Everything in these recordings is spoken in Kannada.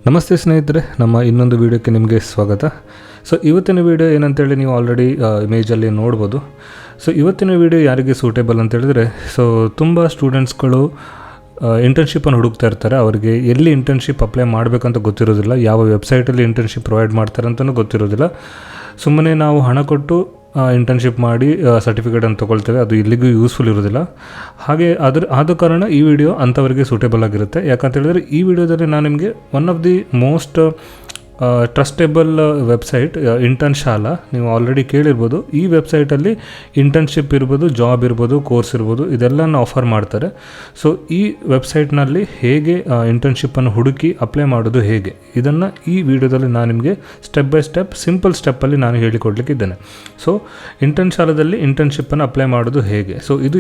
ನಮಸ್ತೆ ಸ್ನೇಹಿತರೆ, ನಮ್ಮ ಇನ್ನೊಂದು ವೀಡಿಯೋಕ್ಕೆ ನಿಮಗೆ ಸ್ವಾಗತ. ಸೊ ಇವತ್ತಿನ ವೀಡಿಯೋ ಏನಂತೇಳಿ ನೀವು ಆಲ್ರೆಡಿ ಇಮೇಜಲ್ಲಿ ನೋಡ್ಬೋದು. ಸೊ ಇವತ್ತಿನ ವೀಡಿಯೋ ಯಾರಿಗೆ ಸೂಟೇಬಲ್ ಅಂತೇಳಿದರೆ, ಸೊ ತುಂಬ ಸ್ಟೂಡೆಂಟ್ಸ್ಗಳು ಇಂಟರ್ನ್ಶಿಪ್ಪನ್ನು ಹುಡುಕ್ತಾ ಇರ್ತಾರೆ. ಅವರಿಗೆ ಎಲ್ಲಿ ಇಂಟರ್ನ್ಶಿಪ್ ಅಪ್ಲೈ ಮಾಡಬೇಕಂತ ಗೊತ್ತಿರೋದಿಲ್ಲ, ಯಾವ ವೆಬ್ಸೈಟಲ್ಲಿ ಇಂಟರ್ನ್ಶಿಪ್ ಪ್ರೊವೈಡ್ ಮಾಡ್ತಾರೆ ಅಂತಲೂ ಗೊತ್ತಿರೋದಿಲ್ಲ. ಸುಮ್ಮನೆ ನಾವು ಹಣ ಕೊಟ್ಟು ಇಂಟರ್ನ್ಶಿಪ್ ಮಾಡಿ ಸರ್ಟಿಫಿಕೇಟನ್ನು ತೊಗೊಳ್ತೇವೆ, ಅದು ಎಲ್ಲಿಗೂ ಯೂಸ್ಫುಲ್ ಇರೋದಿಲ್ಲ. ಹಾಗೆ ಆದ ಕಾರಣ ಈ ವಿಡಿಯೋ ಅಂಥವರಿಗೆ ಸೂಟೇಬಲ್ ಆಗಿರುತ್ತೆ. ಯಾಕಂತ ಹೇಳಿದ್ರೆ ಈ ವಿಡಿಯೋದಲ್ಲಿ ನಾನು ನಿಮಗೆ one of the most trustable website intern ಶಾಲಾ, ನೀವು ಆಲ್ರೆಡಿ ಕೇಳಿರ್ಬೋದು. ಈ ವೆಬ್ಸೈಟಲ್ಲಿ ಇಂಟರ್ನ್ಶಿಪ್ ಇರ್ಬೋದು, ಜಾಬ್ ಇರ್ಬೋದು, ಕೋರ್ಸ್ ಇರ್ಬೋದು, ಇದೆಲ್ಲನ ಆಫರ್ ಮಾಡ್ತಾರೆ. ಸೊ ಈ ವೆಬ್ಸೈಟ್ನಲ್ಲಿ ಹೇಗೆ ಇಂಟರ್ನ್ಶಿಪ್ಪನ್ನು ಹುಡುಕಿ ಅಪ್ಲೈ ಮಾಡೋದು ಹೇಗೆ, ಇದನ್ನು ಈ ವಿಡಿಯೋದಲ್ಲಿ ನಾನು ನಿಮಗೆ ಸ್ಟೆಪ್ ಬೈ ಸ್ಟೆಪ್ ಸಿಂಪಲ್ ಸ್ಟೆಪ್ಪಲ್ಲಿ ನಾನು ಹೇಳಿಕೊಡ್ಲಿಕ್ಕಿದ್ದೇನೆ. ಸೊ ಇಂಟರ್ನ್ ಶಾಲಾದಲ್ಲಿ ಇಂಟರ್ನ್ಶಿಪ್ಪನ್ನು ಅಪ್ಲೈ ಮಾಡೋದು ಹೇಗೆ, ಸೊ ಇದು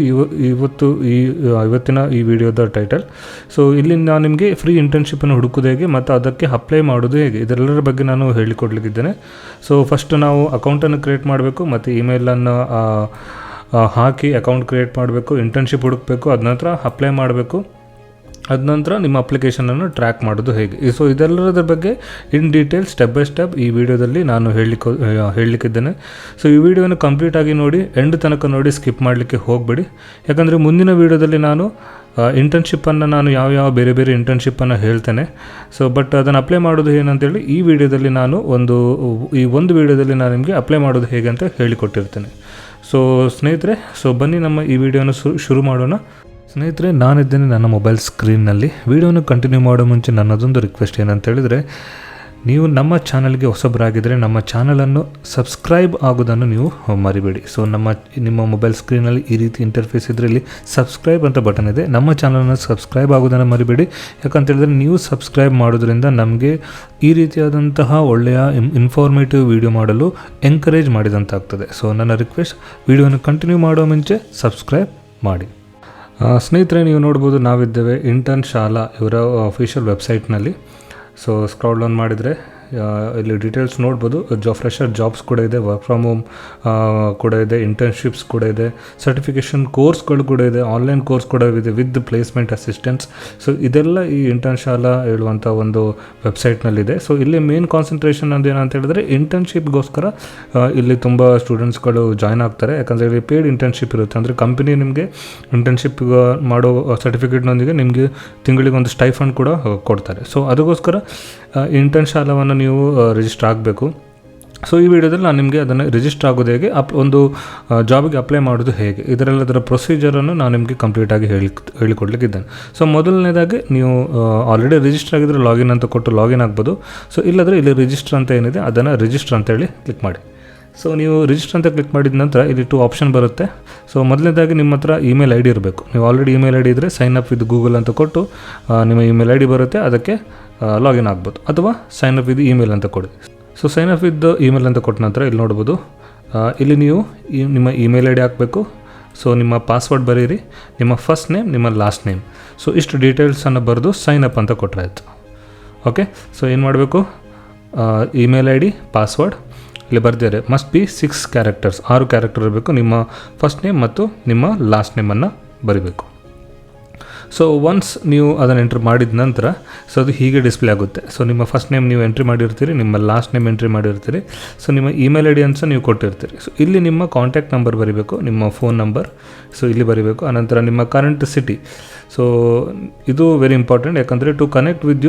ಇವತ್ತಿನ ಈ ವಿಡಿಯೋದ ಟೈಟಲ್. ಸೊ ಇಲ್ಲಿ ನಾನು ನಿಮಗೆ ಫ್ರೀ ಇಂಟರ್ನ್ಶಿಪ್ಪನ್ನು ಹುಡುಕೋದು ಹೇಗೆ ಮತ್ತು ಅದಕ್ಕೆ ಅಪ್ಲೈ ಮಾಡೋದು ಹೇಗೆ, ಇದೆಲ್ಲರ ಬಗ್ಗೆ ನಾನು ಹೇಳಿಕೊಡ್ಲಿಕ್ಕಿದ್ದೇನೆ. ಸೊ ಫಸ್ಟ್ ನಾವು ಅಕೌಂಟನ್ನು ಕ್ರಿಯೇಟ್ ಮಾಡಬೇಕು ಮತ್ತು ಇಮೇಲನ್ನು ಹಾಕಿ ಅಕೌಂಟ್ ಕ್ರಿಯೇಟ್ ಮಾಡಬೇಕು, ಇಂಟರ್ನ್ಶಿಪ್ ಹುಡುಕಬೇಕು, ಅದ ನಂತರ ಅಪ್ಲೈ ಮಾಡಬೇಕು, ಅದ ನಂತರ ನಿಮ್ಮ ಅಪ್ಲಿಕೇಶನನ್ನು ಟ್ರ್ಯಾಕ್ ಮಾಡೋದು ಹೇಗೆ. ಸೊ ಇದೆಲ್ಲದರ ಬಗ್ಗೆ in detail step by step ಈ ವಿಡಿಯೋದಲ್ಲಿ ನಾನು ಹೇಳಲಿಕ್ಕಿದ್ದೇನೆ. ಸೊ ಈ ವಿಡಿಯೋನ ಕಂಪ್ಲೀಟಾಗಿ ನೋಡಿ, ಎಂಡ್ ತನಕ ನೋಡಿ, ಸ್ಕಿಪ್ ಮಾಡಲಿಕ್ಕೆ ಹೋಗಬೇಡಿ. ಯಾಕಂದರೆ ಮುಂದಿನ ವಿಡಿಯೋದಲ್ಲಿ ನಾನು ಇಂಟರ್ನ್ಶಿಪ್ಪನ್ನು ನಾನು ಯಾವ ಬೇರೆ ಬೇರೆ ಇಂಟರ್ನ್ಶಿಪ್ಪನ್ನು ಹೇಳ್ತೇನೆ. ಸೊ ಬಟ್ ಅದನ್ನು ಅಪ್ಲೈ ಮಾಡೋದು ಏನಂತೇಳಿ ಈ ವಿಡಿಯೋದಲ್ಲಿ ನಾನು ಒಂದು ವಿಡಿಯೋದಲ್ಲಿ ನಾನು ನಿಮಗೆ ಅಪ್ಲೈ ಮಾಡೋದು ಹೇಗೆ ಅಂತ ಹೇಳಿಕೊಟ್ಟಿರ್ತೇನೆ. ಸೊ ಸ್ನೇಹಿತರೆ, ಸೊ ಬನ್ನಿ ನಮ್ಮ ಈ ವಿಡಿಯೋನ ಶುರು ಮಾಡೋಣ. ಸ್ನೇಹಿತರೆ, ನಾನಿದ್ದೇನೆ ನನ್ನ ಮೊಬೈಲ್ ಸ್ಕ್ರೀನ್ನಲ್ಲಿ. ವಿಡಿಯೋನ ಕಂಟಿನ್ಯೂ ಮಾಡೋ ಮುಂಚೆ ನನ್ನದೊಂದು ರಿಕ್ವೆಸ್ಟ್ ಏನಂತ ಹೇಳಿದರೆ, ನೀವು ನಮ್ಮ ಚಾನಲ್ಗೆ ಹೊಸಬರಾಗಿದ್ದರೆ ನಮ್ಮ ಚಾನಲನ್ನು ಸಬ್ಸ್ಕ್ರೈಬ್ ಆಗೋದನ್ನು ನೀವು ಮರಿಬೇಡಿ. ಸೊ ನಿಮ್ಮ ಮೊಬೈಲ್ ಸ್ಕ್ರೀನಲ್ಲಿ ಈ ರೀತಿ ಇಂಟರ್ಫೇಸ್ ಇದ್ದರೆ ಇಲ್ಲಿ ಸಬ್ಸ್ಕ್ರೈಬ್ ಅಂತ ಬಟನ್ ಇದೆ, ನಮ್ಮ ಚಾನಲನ್ನು ಸಬ್ಸ್ಕ್ರೈಬ್ ಆಗೋದನ್ನು ಮರಿಬೇಡಿ. ಯಾಕಂತೇಳಿದ್ರೆ ನೀವು ಸಬ್ಸ್ಕ್ರೈಬ್ ಮಾಡೋದ್ರಿಂದ ನಮಗೆ ಈ ರೀತಿಯಾದಂತಹ ಒಳ್ಳೆಯ ಇನ್ಫಾರ್ಮೇಟಿವ್ ವಿಡಿಯೋ ಮಾಡಲು ಎಂಕರೇಜ್ ಮಾಡಿದಂತಾಗ್ತದೆ. ಸೊ ನನ್ನ ರಿಕ್ವೆಸ್ಟ್, ವಿಡಿಯೋನ ಕಂಟಿನ್ಯೂ ಮಾಡೋ ಮುಂಚೆ ಸಬ್ಸ್ಕ್ರೈಬ್ ಮಾಡಿ. ಸ್ನೇಹಿತರೆ, ನೀವು ನೋಡ್ಬೋದು, ನಾವಿದ್ದೇವೆ ಇಂಟರ್ನ್ ಶಾಲಾ ಇವರ ಅಫಿಷಿಯಲ್ ವೆಬ್ಸೈಟ್ನಲ್ಲಿ. ಸೊ ಸ್ಕ್ರಾಲ್ ಡೌನ್ ಮಾಡಿದರೆ ಇಲ್ಲಿ ಡೀಟೇಲ್ಸ್ ನೋಡ್ಬೋದು. ಫ್ರೆಶರ್ ಜಾಬ್ಸ್ ಕೂಡ ಇದೆ, ವರ್ಕ್ ಫ್ರಮ್ ಹೋಮ್ ಕೂಡ ಇದೆ, ಇಂಟರ್ನ್ಶಿಪ್ಸ್ ಕೂಡ ಇದೆ, ಸರ್ಟಿಫಿಕೇಷನ್ ಕೋರ್ಸ್ಗಳು ಕೂಡ ಇದೆ, ಆನ್ಲೈನ್ ಕೋರ್ಸ್ ಕೂಡ ಇದೆ ವಿತ್ ಪ್ಲೇಸ್ಮೆಂಟ್ ಅಸಿಸ್ಟೆನ್ಸ್. ಸೊ ಇದೆಲ್ಲ ಈ ಇಂಟರ್ನ್ ಶಾಲಾ ಹೇಳುವಂಥ ಒಂದು ವೆಬ್ಸೈಟ್ನಲ್ಲಿದೆ. ಸೊ ಇಲ್ಲಿ ಮೇನ್ ಕಾನ್ಸಂಟ್ರೇಷನ್ ಅಂತ ಏನಂತ ಹೇಳಿದ್ರೆ ಇಂಟರ್ನ್ಶಿಪ್ಗೋಸ್ಕರ ಇಲ್ಲಿ ತುಂಬ ಸ್ಟೂಡೆಂಟ್ಸ್ಗಳು ಜಾಯ್ನ್ ಆಗ್ತಾರೆ. ಯಾಕಂದರೆ ಇಲ್ಲಿ ಪೇಯ್ಡ್ ಇಂಟರ್ನ್ಶಿಪ್ ಇರುತ್ತೆ. ಅಂದರೆ ಕಂಪನಿ ನಿಮಗೆ ಇಂಟರ್ನ್ಶಿಪ್ ಮಾಡೋ ಸರ್ಟಿಫಿಕೇಟ್ನೊಂದಿಗೆ ನಿಮಗೆ ತಿಂಗಳಿಗೆ ಒಂದು ಸ್ಟೈಫಂಡ್ ಕೂಡ ಕೊಡ್ತಾರೆ. ಸೊ ಅದಕ್ಕೋಸ್ಕರ ಇಂಟರ್ನ್ ಶಾಲಾವನ್ನು ನೀವು ರಿಜಿಸ್ಟರ್ ಆಗಬೇಕು. ಸೊ ಈ ವಿಡಿಯೋದಲ್ಲಿ ನಾನು ನಿಮಗೆ ಅದನ್ನು ರಿಜಿಸ್ಟರ್ ಆಗೋದು ಹೇಗೆ, ಒಂದು ಜಾಬಿಗೆ ಅಪ್ಲೈ ಮಾಡೋದು ಹೇಗೆ, ಇದರೆಲ್ಲದರ ಪ್ರೊಸೀಜರನ್ನು ನಾನು ನಿಮಗೆ ಕಂಪ್ಲೀಟಾಗಿ ಹೇಳಿಕೊಡ್ಲಿಕ್ಕಿದ್ದೇನೆ. ಸೊ ಮೊದಲನೇದಾಗಿ ನೀವು ಆಲ್ರೆಡಿ ರಿಜಿಸ್ಟರ್ ಆಗಿದ್ದರೆ ಲಾಗಿನ್ ಅಂತ ಕೊಟ್ಟು ಲಾಗಿನ್ ಆಗ್ಬೋದು. ಸೊ ಇಲ್ಲದ್ರೆ ಇಲ್ಲಿ ರಿಜಿಸ್ಟರ್ ಅಂತ ಏನಿದೆ ಅದನ್ನು ರಿಜಿಸ್ಟರ್ ಅಂತೇಳಿ ಕ್ಲಿಕ್ ಮಾಡಿ. ಸೊ ನೀವು ರಿಜಿಸ್ಟರ್ ಅಂತ ಕ್ಲಿಕ್ ಮಾಡಿದ ನಂತರ ಇಲ್ಲಿ 2 ಆಪ್ಷನ್ ಬರುತ್ತೆ. ಸೊ ಮೊದಲನೇದಾಗಿ ನಿಮ್ಮ ಹತ್ರ ಇಮೇಲ್ ಐ ಡಿ ಇರಬೇಕು. ನೀವು ಆಲ್ರೆಡಿ ಇಮೇಲ್ ಐ ಡಿ ಇದ್ದರೆ ಸೈನ್ ಅಪ್ ವಿತ್ ಗೂಗಲ್ ಅಂತ ಕೊಟ್ಟು ನಿಮ್ಮ ಇಮೇಲ್ ಐ ಡಿ ಬರುತ್ತೆ, ಅದಕ್ಕೆ ಲಾಗಿನ್ ಆಗ್ಬೋದು. ಅಥವಾ ಸೈನ್ ಅಪ್ ವಿತ್ ಇಮೇಲ್ ಅಂತ ಕೊಡಿ. So sign up with email ಅಂತ ಕೊಟ್ಟ ನಂತರ ಇಲ್ಲಿ ನೋಡ್ಬೋದು, ಇಲ್ಲಿ ನೀವು ನಿಮ್ಮ ಇಮೇಲ್ ಐ ಡಿ ಹಾಕಬೇಕು. ಸೊ ನಿಮ್ಮ ಪಾಸ್ವರ್ಡ್ ಬರೀರಿ, ನಿಮ್ಮ ಫಸ್ಟ್ ನೇಮ್, ನಿಮ್ಮ ಲಾಸ್ಟ್ ನೇಮ್. ಸೊ ಇಷ್ಟು ಡೀಟೇಲ್ಸನ್ನು ಬರೆದು ಸೈನ್ ಅಪ್ ಅಂತ ಕೊಟ್ಟರೆ ಆಯಿತು. ಓಕೆ, ಸೊ ಏನು ಮಾಡಬೇಕು, ಇಮೇಲ್ ಐ ಡಿ, ಪಾಸ್ವರ್ಡ್ ಇಲ್ಲಿ ಬರ್ದಿದ್ದಾರೆ. ಮಸ್ಟ್ ಬಿ 6 ಕ್ಯಾರೆಕ್ಟರ್ಸ್, 6 ಕ್ಯಾರೆಕ್ಟರ್ ಇರಬೇಕು. ನಿಮ್ಮ ಫಸ್ಟ್ ನೇಮ್ ಮತ್ತು ನಿಮ್ಮ ಲಾಸ್ಟ್ ನೇಮನ್ನು ಬರೀಬೇಕು. ಸೊ ಒನ್ಸ್ ನೀವು ಅದನ್ನು ಎಂಟ್ರಿ ಮಾಡಿದ ನಂತರ ಸೊ ಅದು ಹೀಗೆ ಡಿಸ್ಪ್ಲೇ ಆಗುತ್ತೆ. ಸೊ ನಿಮ್ಮ ಫಸ್ಟ್ ನೇಮ್ ನೀವು ಎಂಟ್ರಿ ಮಾಡಿರ್ತೀರಿ, ನಿಮ್ಮ ಲಾಸ್ಟ್ ನೇಮ್ ಎಂಟ್ರಿ ಮಾಡಿರ್ತೀರಿ. ಸೊ ನಿಮ್ಮ ಇಮೇಲ್ ಐ ಡಿ ಅಂತ ನೀವು ಕೊಟ್ಟಿರ್ತೀರಿ. ಸೊ ಇಲ್ಲಿ ನಿಮ್ಮ ಕಾಂಟ್ಯಾಕ್ಟ್ ನಂಬರ್ ಬರೀಬೇಕು, ನಿಮ್ಮ ಫೋನ್ ನಂಬರ್ ಸೊ ಇಲ್ಲಿ ಬರೀಬೇಕು. ಅನಂತರ ನಿಮ್ಮ ಕರೆಂಟ್ ಸಿಟಿ. ಸೊ ಇದು ವೆರಿ ಇಂಪಾರ್ಟೆಂಟ್, ಯಾಕಂದರೆ to connect with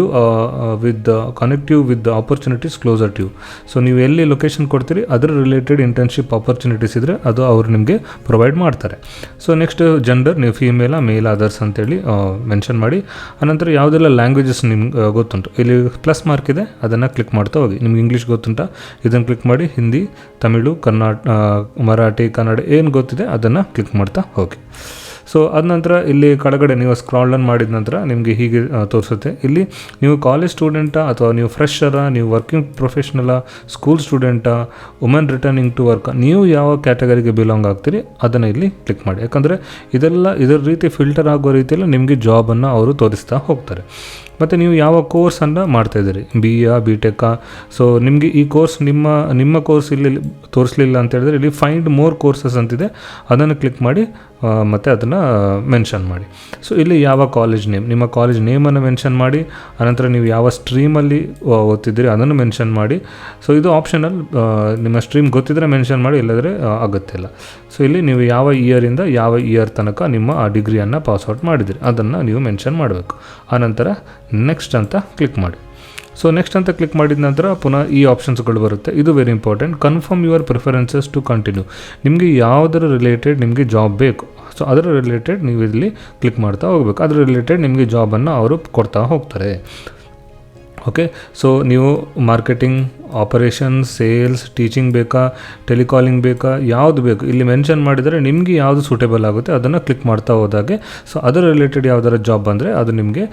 you with opportunities closer to you. So ನೀವು ಎಲ್ಲಿ ಲೊಕೇಶನ್ ಕೊಡ್ತೀರಿ ಅದರ ರಿಲೇಟೆಡ್ ಇಂಟರ್ನ್ಶಿಪ್ ಆಪರ್ಚುನಿಟೀಸ್ ಇದ್ದರೆ ಅದು ಅವರು ನಿಮಗೆ ಪ್ರೊವೈಡ್ ಮಾಡ್ತಾರೆ. ಸೊ ನೆಕ್ಸ್ಟ್ ಜೆಂಡರ್, ನೀವು ಫೀಮೇಲ, ಮೇಲ್, ಅದರ್ಸ್ ಅಂತೇಳಿ ಮೆನ್ಷನ್ ಮಾಡಿ. ಅನಂತರ ಯಾವುದೆಲ್ಲ ಲ್ಯಾಂಗ್ವೇಜಸ್ ನಿಮ್ಗೆ ಗೊತ್ತುಂಟು, ಇಲ್ಲಿ ಪ್ಲಸ್ ಮಾರ್ಕ್ ಇದೆ, ಅದನ್ನು ಕ್ಲಿಕ್ ಮಾಡ್ತಾ ಹೋಗಿ. ನಿಮ್ಗೆ ಇಂಗ್ಲೀಷ್ ಗೊತ್ತುಂಟ, ಇದನ್ನು ಕ್ಲಿಕ್ ಮಾಡಿ. ಹಿಂದಿ, ತಮಿಳು, ಮರಾಠಿ, ಕನ್ನಡ ಏನು ಗೊತ್ತಿದೆ ಅದನ್ನು ಕ್ಲಿಕ್ ಮಾಡ್ತಾ ಹೋಗಿ. ಸೊ ಅದ ನಂತರ ಇಲ್ಲಿ ಕೆಳಗಡೆ ನೀವು ಸ್ಕ್ರಾಲ್ ಡೌನ್ ಮಾಡಿದ ನಂತರ ನಿಮಗೆ ಹೀಗೆ ತೋರಿಸುತ್ತೆ. ಇಲ್ಲಿ ನೀವು ಕಾಲೇಜ್ ಸ್ಟೂಡೆಂಟಾ ಅಥವಾ ನೀವು ಫ್ರೆಶರಾ, ನೀವು ವರ್ಕಿಂಗ್ ಪ್ರೊಫೆಷ್ನಲಾ, ಸ್ಕೂಲ್ ಸ್ಟೂಡೆಂಟಾ, ವುಮೆನ್ ರಿಟರ್ನಿಂಗ್ ಟು ವರ್ಕ್, ನೀವು ಯಾವ ಕ್ಯಾಟಗರಿಗೆ ಬಿಲಾಂಗ್ ಆಗ್ತೀರಿ ಅದನ್ನು ಇಲ್ಲಿ ಕ್ಲಿಕ್ ಮಾಡಿ. ಯಾಕಂದರೆ ಇದರ ರೀತಿ ಫಿಲ್ಟರ್ ಆಗೋ ರೀತಿಯಲ್ಲಿ ನಿಮಗೆ ಜಾಬನ್ನು ಅವರು ತೋರಿಸ್ತಾ ಹೋಗ್ತಾರೆ. ಮತ್ತು ನೀವು ಯಾವ ಕೋರ್ಸನ್ನು ಮಾಡ್ತಾಯಿದ್ದೀರಿ, BA BTech. ಸೊ ನಿಮಗೆ ಈ ಕೋರ್ಸ್ ನಿಮ್ಮ ಕೋರ್ಸ್ ಇಲ್ಲಿ ತೋರಿಸಲಿಲ್ಲ ಅಂತ ಹೇಳಿದ್ರೆ ಇಲ್ಲಿ ಫೈಂಡ್ ಮೋರ್ ಕೋರ್ಸಸ್ ಅಂತಿದೆ, ಅದನ್ನು ಕ್ಲಿಕ್ ಮಾಡಿ ಮತ್ತು ಅದನ್ನು ಮೆನ್ಷನ್ ಮಾಡಿ. ಸೊ ಇಲ್ಲಿ ಯಾವ ಕಾಲೇಜ್ ನೇಮ್, ನಿಮ್ಮ ಕಾಲೇಜ್ ನೇಮನ್ನು ಮೆನ್ಷನ್ ಮಾಡಿ, ಅನಂತರ ನೀವು ಯಾವ ಸ್ಟ್ರೀಮಲ್ಲಿ ಓದ್ತಿದ್ದೀರಿ ಅದನ್ನು ಮೆನ್ಷನ್ ಮಾಡಿ. ಸೊ ಇದು ಆಪ್ಷನಲ್, ನಿಮ್ಮ ಸ್ಟ್ರೀಮ್ ಗೊತ್ತಿದ್ದರೆ ಮೆನ್ಷನ್ ಮಾಡಿ, ಇಲ್ಲದ್ರೆ ಆಗುತ್ತಿಲ್ಲ. ಸೊ ಇಲ್ಲಿ ನೀವು ಯಾವ ಇಯರಿಂದ ಯಾವ ಇಯರ್ ತನಕ ನಿಮ್ಮ ಆ ಡಿಗ್ರಿಯನ್ನು ಪಾಸ್ಔಟ್ ಮಾಡಿದಿರಿ ಅದನ್ನು ನೀವು ಮೆನ್ಷನ್ ಮಾಡಬೇಕು. ಆನಂತರ ನೆಕ್ಸ್ಟ್ ಅಂತ ಕ್ಲಿಕ್ ಮಾಡಿ. ಸೊ ನೆಕ್ಸ್ಟ್ ಅಂತ ಕ್ಲಿಕ್ ಮಾಡಿದ ನಂತರ ಪುನಃ ಈ ಆಪ್ಷನ್ಸ್ಗಳು ಬರುತ್ತೆ. ಇದು very important. Confirm your preferences to continue. ನಿಮಗೆ ಯಾವುದರ ರಿಲೇಟೆಡ್ ನಿಮಗೆ ಜಾಬ್ ಬೇಕು, ಸೊ ಅದರ ರಿಲೇಟೆಡ್ ನೀವು ಇಲ್ಲಿ ಕ್ಲಿಕ್ ಮಾಡ್ತಾ ಹೋಗಬೇಕು. ಅದರ ರಿಲೇಟೆಡ್ ನಿಮಗೆ ಜಾಬನ್ನು ಅವರು ಕೊಡ್ತಾ ಹೋಗ್ತಾರೆ. ಓಕೆ, ಸೊ ನೀವು ಮಾರ್ಕೆಟಿಂಗ್, ಆಪರೇಷನ್ಸ್, ಸೇಲ್ಸ್, ಟೀಚಿಂಗ್ ಬೇಕಾ, ಟೆಲಿಕಾಲಿಂಗ್ ಬೇಕಾ, ಯಾವುದು ಬೇಕು ಇಲ್ಲಿ ಮೆನ್ಷನ್ ಮಾಡಿದರೆ ನಿಮಗೆ ಯಾವುದು ಸೂಟೇಬಲ್ ಆಗುತ್ತೆ ಅದನ್ನು ಕ್ಲಿಕ್ ಮಾಡ್ತಾ ಹೋದಾಗೆ ಸೊ ಅದರ ರಿಲೇಟೆಡ್ ಯಾವುದಾರ ಜಾಬ್ ಬಂದರೆ ಅದು ನಿಮಗೆ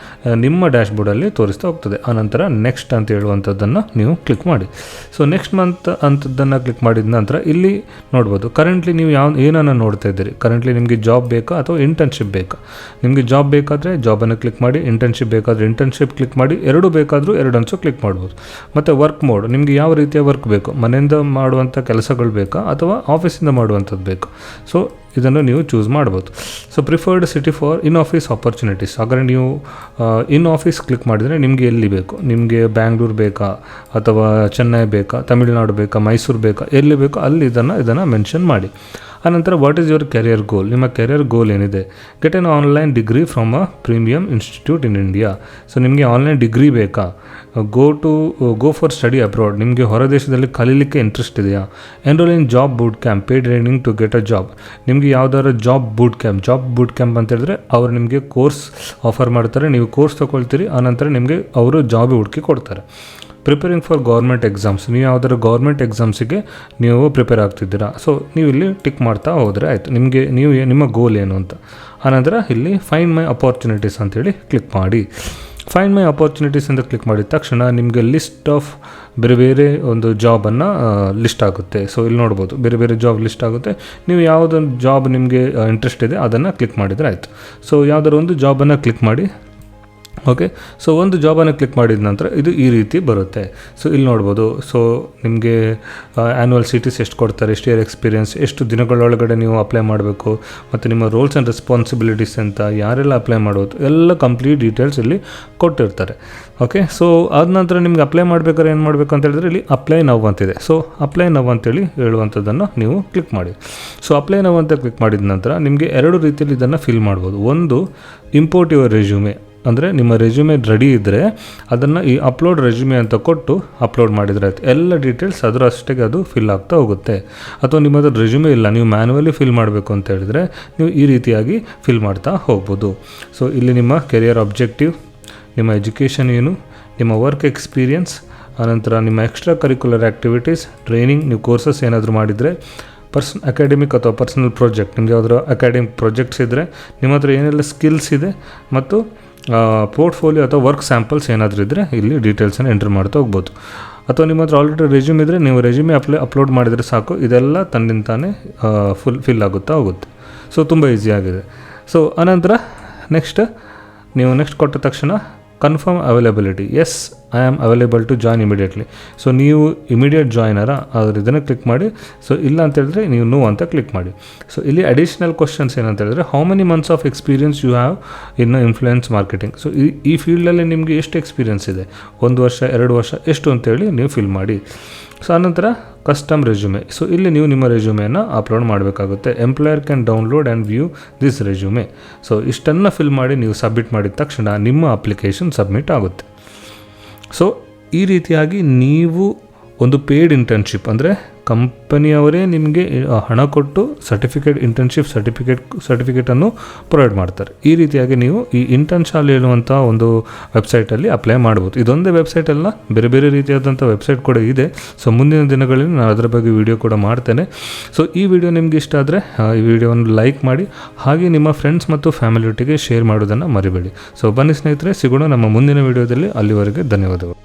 ನಿಮ್ಮ ಡ್ಯಾಶ್ಬೋರ್ಡಲ್ಲಿ ತೋರಿಸ್ತಾ ಹೋಗ್ತದೆ. ಆನಂತರ ನೆಕ್ಸ್ಟ್ ಅಂತ ಹೇಳುವಂಥದ್ದನ್ನು ನೀವು ಕ್ಲಿಕ್ ಮಾಡಿ. ಸೊ ನೆಕ್ಸ್ಟ್ ಮಂತ್ ಅಂಥದ್ದನ್ನು ಕ್ಲಿಕ್ ಮಾಡಿದ ನಂತರ ಇಲ್ಲಿ ನೋಡ್ಬೋದು ಕರೆಂಟ್ಲಿ ನೀವು ಏನನ್ನು ನೋಡ್ತಾ ಇದ್ದೀರಿ. ಕರೆಂಟ್ಲಿ ನಿಮಗೆ ಜಾಬ್ ಬೇಕಾ ಅಥವಾ ಇಂಟರ್ನ್ಶಿಪ್ ಬೇಕಾ. ನಿಮಗೆ ಜಾಬ್ ಬೇಕಾದರೆ ಜಾಬನ್ನು ಕ್ಲಿಕ್ ಮಾಡಿ, ಇಂಟರ್ನ್ಶಿಪ್ ಬೇಕಾದರೆ ಇಂಟರ್ನ್ಶಿಪ್ ಕ್ಲಿಕ್ ಮಾಡಿ, ಎರಡೂ ಬೇಕಾದರೂ ಎರಡಂಚು ಕ್ಲಿಕ್ ಮಾಡ್ಬೋದು. ಮತ್ತು ವರ್ಕ್ ಮೋಡ್, ನಿಮಗೆ ಯಾವ ರೀತಿಯ ವರ್ಕ್ ಬೇಕು, ಮನೆಯಿಂದ ಮಾಡುವಂಥ ಕೆಲಸಗಳು ಬೇಕಾ ಅಥವಾ ಆಫೀಸಿಂದ ಮಾಡುವಂಥದ್ದು ಬೇಕು. ಸೊ ಇದನ್ನು ನೀವು ಚೂಸ್ ಮಾಡ್ಬೋದು. So preferred city for in office opportunities. ಹಾಗಾದರೆ ನೀವು ಇನ್ ಆಫೀಸ್ ಕ್ಲಿಕ್ ಮಾಡಿದರೆ ನಿಮಗೆ ಎಲ್ಲಿ ಬೇಕು, ನಿಮಗೆ ಬ್ಯಾಂಗ್ಳೂರು ಬೇಕಾ ಅಥವಾ ಚೆನ್ನೈ ಬೇಕಾ, ತಮಿಳುನಾಡು ಬೇಕಾ, ಮೈಸೂರು ಬೇಕಾ, ಎಲ್ಲಿ ಬೇಕೋ ಅಲ್ಲಿ ಇದನ್ನು ಮೆನ್ಷನ್ ಮಾಡಿ. ಆನಂತರ ವಾಟ್ ಈಸ್ ಯುವರ್ ಕೆರಿಯರ್ ಗೋಲ್, ನಿಮ್ಮ ಕೆರಿಯರ್ ಗೋಲ್ ಏನಿದೆ. Get N online degree from a premium institute in India. So ನಿಮಗೆ ಆನ್ಲೈನ್ ಡಿಗ್ರಿ ಬೇಕಾ, ಗೋ ಫಾರ್ ಸ್ಟಡಿ ಅಬ್ರಾಡ್, ನಿಮಗೆ ಹೊರದೇಶದಲ್ಲಿ ಕಲೀಲಿಕ್ಕೆ ಇಂಟ್ರೆಸ್ಟ್ ಇದೆಯಾ. Enrol in job boot camp, paid training to get a job. ನಿಮಗೆ ಯಾವುದಾದ್ರು ಜಾಬ್ ಬೂಟ್ ಕ್ಯಾಂಪ್ ಅಂತ ಹೇಳಿದ್ರೆ ಅವರು ನಿಮಗೆ ಕೋರ್ಸ್ ಆಫರ್ ಮಾಡ್ತಾರೆ, ನೀವು ಕೋರ್ಸ್ ತೊಗೊಳ್ತೀರಿ, ಆನಂತರ ನಿಮಗೆ ಅವರು ಜಾಬ್ ಹುಡುಕಿ ಕೊಡ್ತಾರೆ. ಪ್ರಿಪೇರಿಂಗ್ ಫಾರ್ ಗೌರ್ಮೆಂಟ್ ಎಕ್ಸಾಮ್ಸ್, ನೀವು ಯಾವುದಾದ್ರು ಗೌರ್ಮೆಂಟ್ ಎಕ್ಸಾಮ್ಸಿಗೆ ನೀವು ಪ್ರಿಪೇರ್ ಆಗ್ತಿದ್ದೀರಾ. ಸೊ ನೀವು ಇಲ್ಲಿ ಟಿಕ್ ಮಾಡ್ತಾ ಹೋದರೆ ಆಯಿತು, ನಿಮ್ಮ ಗೋಲ್ ಏನು ಅಂತ. ಆನಂತರ ಇಲ್ಲಿ ಫೈಂಡ್ ಮೈ ಅಪಾರ್ಚುನಿಟೀಸ್ ಅಂತೇಳಿ ಕ್ಲಿಕ್ ಮಾಡಿ. ಫೈಂಡ್ ಮೈ ಅಪಾರ್ಚುನಿಟೀಸ್ ಅಂತ ಕ್ಲಿಕ್ ಮಾಡಿದ ತಕ್ಷಣ ನಿಮಗೆ ಲಿಸ್ಟ್ ಆಫ್ ಬೇರೆ ಒಂದು ಜಾಬನ್ನು ಲಿಸ್ಟ್ ಆಗುತ್ತೆ. ಸೊ ಇಲ್ಲಿ ನೋಡ್ಬೋದು ಬೇರೆ ಜಾಬ್ ಲಿಸ್ಟ್ ಆಗುತ್ತೆ. ನೀವು ಯಾವುದೊಂದು ಜಾಬ್ ನಿಮಗೆ ಇಂಟ್ರೆಸ್ಟ್ ಇದೆ ಅದನ್ನು ಕ್ಲಿಕ್ ಮಾಡಿದರೆ ಆಯಿತು. ಸೊ ಯಾವುದಾದ್ರು ಒಂದು ಜಾಬನ್ನು ಕ್ಲಿಕ್ ಮಾಡಿ. ಓಕೆ, ಸೊ ಒಂದು ಜಾಬನ್ನು ಕ್ಲಿಕ್ ಮಾಡಿದ ನಂತರ ಇದು ಈ ರೀತಿ ಬರುತ್ತೆ. ಸೊ ಇಲ್ಲಿ ನೋಡ್ಬೋದು. ಸೊ ನಿಮಗೆ ಆ್ಯನ್ಯುವಲ್ CTC ಎಷ್ಟು ಕೊಡ್ತಾರೆ, ಎಷ್ಟು ಇಯರ್ ಎಕ್ಸ್ಪೀರಿಯನ್ಸ್, ಎಷ್ಟು ದಿನಗಳೊಳಗಡೆ ನೀವು ಅಪ್ಲೈ ಮಾಡಬೇಕು, ಮತ್ತು ನಿಮ್ಮ ರೋಲ್ಸ್ ಆ್ಯಂಡ್ ರೆಸ್ಪಾನ್ಸಿಬಿಲಿಟೀಸ್ ಅಂತ, ಯಾರೆಲ್ಲ ಅಪ್ಲೈ ಮಾಡೋದು ಎಲ್ಲ ಕಂಪ್ಲೀಟ್ ಡೀಟೇಲ್ಸ್ ಇಲ್ಲಿ ಕೊಟ್ಟಿರ್ತಾರೆ. ಓಕೆ, ಸೊ ಆದ ನಂತರ ನಿಮ್ಗೆ ಅಪ್ಲೈ ಮಾಡಬೇಕಾದ್ರೆ ಏನು ಮಾಡಬೇಕು ಅಂತ ಹೇಳಿದ್ರೆ ಇಲ್ಲಿ ಅಪ್ಲೈ ನೌ ಅಂತಿದೆ. ಸೊ ಅಪ್ಲೈ ನೌ ಅಂತೇಳಿ ಹೇಳುವಂಥದ್ದನ್ನು ನೀವು ಕ್ಲಿಕ್ ಮಾಡಿ. ಸೊ ಅಪ್ಲೈ ನೌ ಅಂತ ಕ್ಲಿಕ್ ಮಾಡಿದ ನಂತರ ನಿಮಗೆ ಎರಡು ರೀತಿಯಲ್ಲಿ ಇದನ್ನು ಫಿಲ್ ಮಾಡ್ಬೋದು. ಒಂದು, ಇಂಪೋರ್ಟ್ ಯುವರ್ ರೆಸ್ಯೂಮೆ, ಅಂದರೆ ನಿಮ್ಮ ರೆಸ್ಯೂಮೆ ರೆಡಿ ಇದ್ದರೆ ಅದನ್ನು ಈ ಅಪ್ಲೋಡ್ ರೆಸ್ಯೂಮೆ ಅಂತ ಕೊಟ್ಟು ಅಪ್ಲೋಡ್ ಮಾಡಿದರೆ ಆಯ್ತು. ಎಲ್ಲ ಡೀಟೇಲ್ಸ್ ಅದರ ಅಷ್ಟೇ ಅದು ಫಿಲ್ ಆಗ್ತಾ ಹೋಗುತ್ತೆ. ಅಥವಾ ನಿಮ್ಮದು ರೆಸ್ಯೂಮೆ ಇಲ್ಲ, ನೀವು ಮ್ಯಾನ್ಯುವಲಿ ಫಿಲ್ ಮಾಡಬೇಕು ಅಂತ ಹೇಳಿದರೆ ನೀವು ಈ ರೀತಿಯಾಗಿ ಫಿಲ್ ಮಾಡ್ತಾ ಹೋಗ್ಬೋದು. ಸೊ ಇಲ್ಲಿ ನಿಮ್ಮ ಕೆರಿಯರ್ ಆಬ್ಜೆಕ್ಟಿವ್, ನಿಮ್ಮ ಎಜುಕೇಷನ್ ಏನು, ನಿಮ್ಮ ವರ್ಕ್ ಎಕ್ಸ್ಪೀರಿಯನ್ಸ್, ಆನಂತರ ನಿಮ್ಮ ಎಕ್ಸ್ಟ್ರಾ ಕರಿಕ್ಯುಲರ್ ಆ್ಯಕ್ಟಿವಿಟೀಸ್, ಟ್ರೈನಿಂಗ್, ನೀವು ಕೋರ್ಸಸ್ ಏನಾದರೂ ಮಾಡಿದರೆ, ಅಕಾಡೆಮಿಕ್ ಅಥವಾ ಪರ್ಸನಲ್ ಪ್ರಾಜೆಕ್ಟ್, ನಿಮಗೆ ಯಾವುದಾದ್ರು ಅಕಾಡೆಮಿಕ್ ಪ್ರಾಜೆಕ್ಟ್ಸ್ ಇದ್ದರೆ, ನಿಮ್ಮ ಹತ್ರ ಏನೆಲ್ಲ ಸ್ಕಿಲ್ಸ್ ಇದೆ, ಮತ್ತು ಪೋರ್ಟ್ಫೋಲಿಯೋ ಅಥವಾ ವರ್ಕ್ ಸ್ಯಾಂಪಲ್ಸ್ ಏನಾದರೂ ಇದ್ದರೆ ಇಲ್ಲಿ ಡೀಟೇಲ್ಸನ್ನು ಎಂಟ್ರ್ ಮಾಡ್ತಾ ಹೋಗ್ಬೋದು. ಅಥವಾ ನಿಮ್ಮ ಹತ್ರ ಆಲ್ರೆಡಿ ರೆಸ್ಯೂಮ್ ಇದ್ದರೆ ನೀವು ರೆಸ್ಯೂಮೆ ಅಪ್ಲೋಡ್ ಮಾಡಿದರೆ ಸಾಕು, ಇದೆಲ್ಲ ತನ್ನಿಂತಾನೇ ಫಿಲ್ ಆಗುತ್ತಾ ಹೋಗುತ್ತೆ. ಸೊ ತುಂಬ ಈಸಿಯಾಗಿದೆ. ಸೊ ಅನಂತರ ನೀವು ನೆಕ್ಸ್ಟ್ ಕೊಟ್ಟ ತಕ್ಷಣ confirm availability. Yes, I am available to join immediately. So ನೀವು ಇಮಿಡಿಯೇಟ್ ಜಾಯ್ನರ ಆದರೆ ಇದನ್ನು ಕ್ಲಿಕ್ ಮಾಡಿ. ಸೊ ಇಲ್ಲ ಅಂತ ಹೇಳಿದ್ರೆ ನೀವು ನೋ ಅಂತ ಕ್ಲಿಕ್ ಮಾಡಿ. ಸೊ ಇಲ್ಲಿ ಅಡಿಷ್ನಲ್ ಕ್ವಶನ್ಸ್ ಏನಂತ ಹೇಳಿದ್ರೆ, how many months of experience you have in influence marketing. So ಈ ಫೀಲ್ಡಲ್ಲಿ ನಿಮಗೆ ಎಷ್ಟು ಎಕ್ಸ್ಪೀರಿಯನ್ಸ್ ಇದೆ, 1 ವರ್ಷ 2 ವರ್ಷ ಎಷ್ಟು ಅಂತೇಳಿ ನೀವು ಫಿಲ್ ಮಾಡಿ. ಸೊ ಆನಂತರ ಕಸ್ಟಮ್ ರೆಸ್ಯೂಮೆ. ಸೊ ಇಲ್ಲಿ ನೀವು ನಿಮ್ಮ ರೆಸ್ಯೂಮೆಯನ್ನು ಅಪ್ಲೋಡ್ ಮಾಡಬೇಕಾಗುತ್ತೆ. Employer can download and view this resume. So ಇಷ್ಟನ್ನು ಫಿಲ್ ಮಾಡಿ ನೀವು ಸಬ್ಮಿಟ್ ಮಾಡಿದ ತಕ್ಷಣ ನಿಮ್ಮ ಅಪ್ಲಿಕೇಶನ್ ಸಬ್ಮಿಟ್ ಆಗುತ್ತೆ. ಸೊ ಈ ರೀತಿಯಾಗಿ ನೀವು ಒಂದು ಪೇಯ್ಡ್ ಇಂಟರ್ನ್ಶಿಪ್, ಅಂದರೆ ಕಂಪನಿಯವರೇ ನಿಮಗೆ ಹಣ ಕೊಟ್ಟು ಇಂಟರ್ನ್ಶಿಪ್ ಸರ್ಟಿಫಿಕೇಟನ್ನು ಪ್ರೊವೈಡ್ ಮಾಡ್ತಾರೆ. ಈ ರೀತಿಯಾಗಿ ನೀವು ಈ ಇಂಟರ್ನ್ಶಾಲ್ ಹೇಳುವಂಥ ಒಂದು ವೆಬ್ಸೈಟಲ್ಲಿ ಅಪ್ಲೈ ಮಾಡ್ಬೋದು. ಇದೊಂದೇ ವೆಬ್ಸೈಟ್ ಅಲ್ಲ, ಬೇರೆ ರೀತಿಯಾದಂಥ ವೆಬ್ಸೈಟ್ ಕೂಡ ಇದೆ. ಸೊ ಮುಂದಿನ ದಿನಗಳಲ್ಲಿ ನಾನು ಅದರ ಬಗ್ಗೆ ವಿಡಿಯೋ ಕೂಡ ಮಾಡ್ತೇನೆ. ಸೊ ಈ ವಿಡಿಯೋ ನಿಮಗೆ ಇಷ್ಟ ಆದರೆ ಈ ವಿಡಿಯೋವನ್ನು ಲೈಕ್ ಮಾಡಿ, ಹಾಗೆ ನಿಮ್ಮ ಫ್ರೆಂಡ್ಸ್ ಮತ್ತು ಫ್ಯಾಮಿಲಿ ಒಟ್ಟಿಗೆ ಶೇರ್ ಮಾಡೋದನ್ನು ಮರಿಬೇಡಿ. ಸೊ ಬನ್ನಿ ಸ್ನೇಹಿತರೆ, ಸಿಗೋಣ ನಮ್ಮ ಮುಂದಿನ ವಿಡಿಯೋದಲ್ಲಿ. ಅಲ್ಲಿವರೆಗೆ ಧನ್ಯವಾದಗಳು.